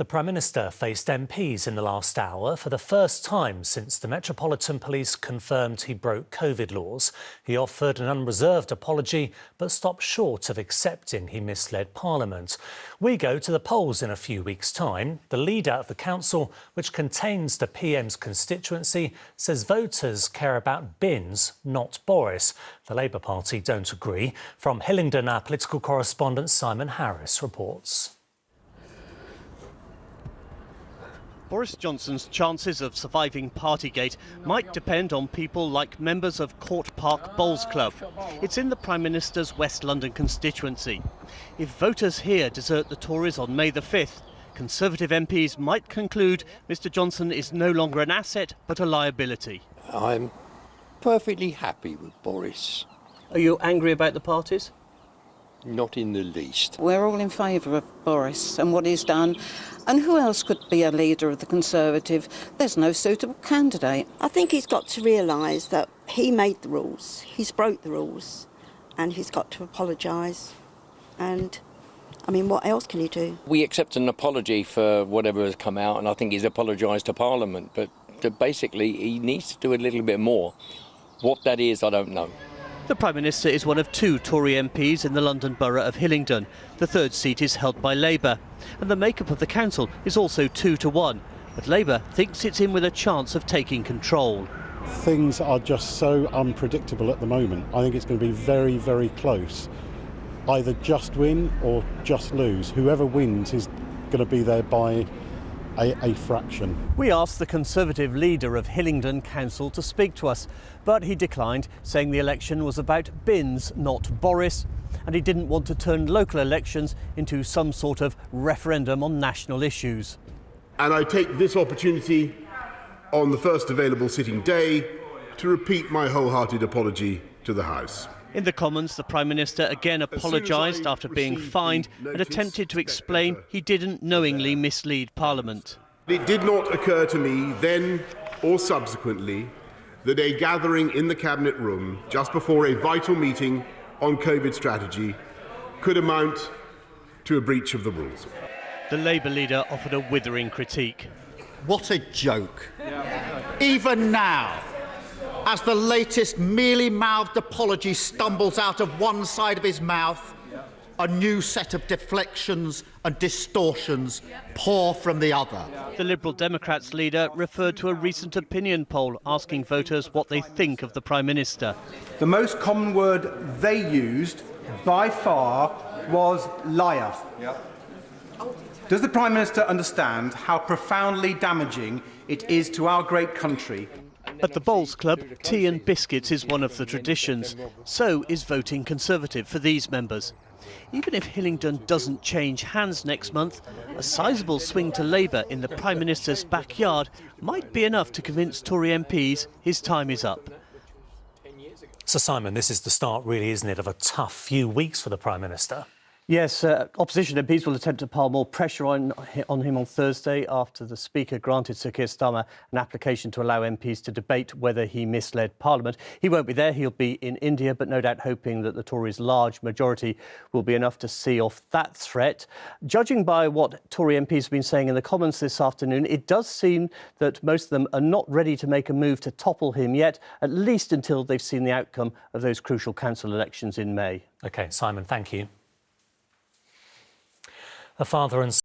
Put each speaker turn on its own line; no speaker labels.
The Prime Minister faced MPs in the last hour for the first time since the Metropolitan Police confirmed he broke COVID laws. He offered an unreserved apology but stopped short of accepting he misled Parliament. We go to the polls in a few weeks' time. The leader of the council, which contains the PM's constituency, says voters care about bins, not Boris. The Labour Party don't agree. From Hillingdon, our political correspondent Simon Harris reports.
Boris Johnson's chances of surviving Partygate might depend on people like members of Court Park Bowls Club. It's in the Prime Minister's West London constituency. If voters here desert the Tories on May the 5th, Conservative MPs might conclude Mr Johnson is no longer an asset but a liability.
I'm perfectly happy with Boris.
Are you angry about the parties?
Not in the least.
We're all in favour of Boris and what he's done. And who else could be a leader of the Conservative? There's no suitable candidate.
I think he's got to realise that he made the rules, he's broke the rules, and he's got to apologise. And, I mean, what else can he do?
We accept an apology for whatever has come out, and I think he's apologised to Parliament, but basically he needs to do a little bit more. What that is, I don't know.
The Prime Minister is one of two Tory MPs in the London Borough of Hillingdon. The third seat is held by Labour. And the makeup of the council is also 2-1. But Labour thinks it's in with a chance of taking control.
Things are just so unpredictable at the moment. I think it's going to be very, very close. Either just win or just lose. Whoever wins is going to be there by a fraction.
We asked the Conservative leader of Hillingdon Council to speak to us, but he declined, saying the election was about bins, not Boris, and he didn't want to turn local elections into some sort of referendum on national issues.
And I take this opportunity on the first available sitting day to repeat my wholehearted apology to the House.
In the Commons, the Prime Minister again apologised after being fined and attempted to explain he didn't knowingly mislead Parliament.
It did not occur to me then or subsequently that a gathering in the Cabinet room just before a vital meeting on COVID strategy could amount to a breach of the rules.
The Labour leader offered a withering critique.
What a joke. Even now, as the latest mealy-mouthed apology stumbles out of one side of his mouth, a new set of deflections and distortions pour from the other.
The Liberal Democrats leader referred to a recent opinion poll asking voters what they think of the Prime Minister.
The most common word they used by far was liar. Does the Prime Minister understand how profoundly damaging it is to our great country?
At the Bowls Club, tea and biscuits is one of the traditions. So is voting Conservative for these members. Even if Hillingdon doesn't change hands next month, a sizable swing to Labour in the Prime Minister's backyard might be enough to convince Tory MPs his time is up.
So, Simon, this is the start, really, isn't it, of a tough few weeks for the Prime Minister?
Yes, opposition MPs will attempt to pile more pressure on him on Thursday after the Speaker granted Sir Keir Starmer an application to allow MPs to debate whether he misled Parliament. He won't be there, he'll be in India, but no doubt hoping that the Tories' large majority will be enough to see off that threat. Judging by what Tory MPs have been saying in the Commons this afternoon, it does seem that most of them are not ready to make a move to topple him yet, at least until they've seen the outcome of those crucial council elections in May.
OK, Simon, thank you. A father and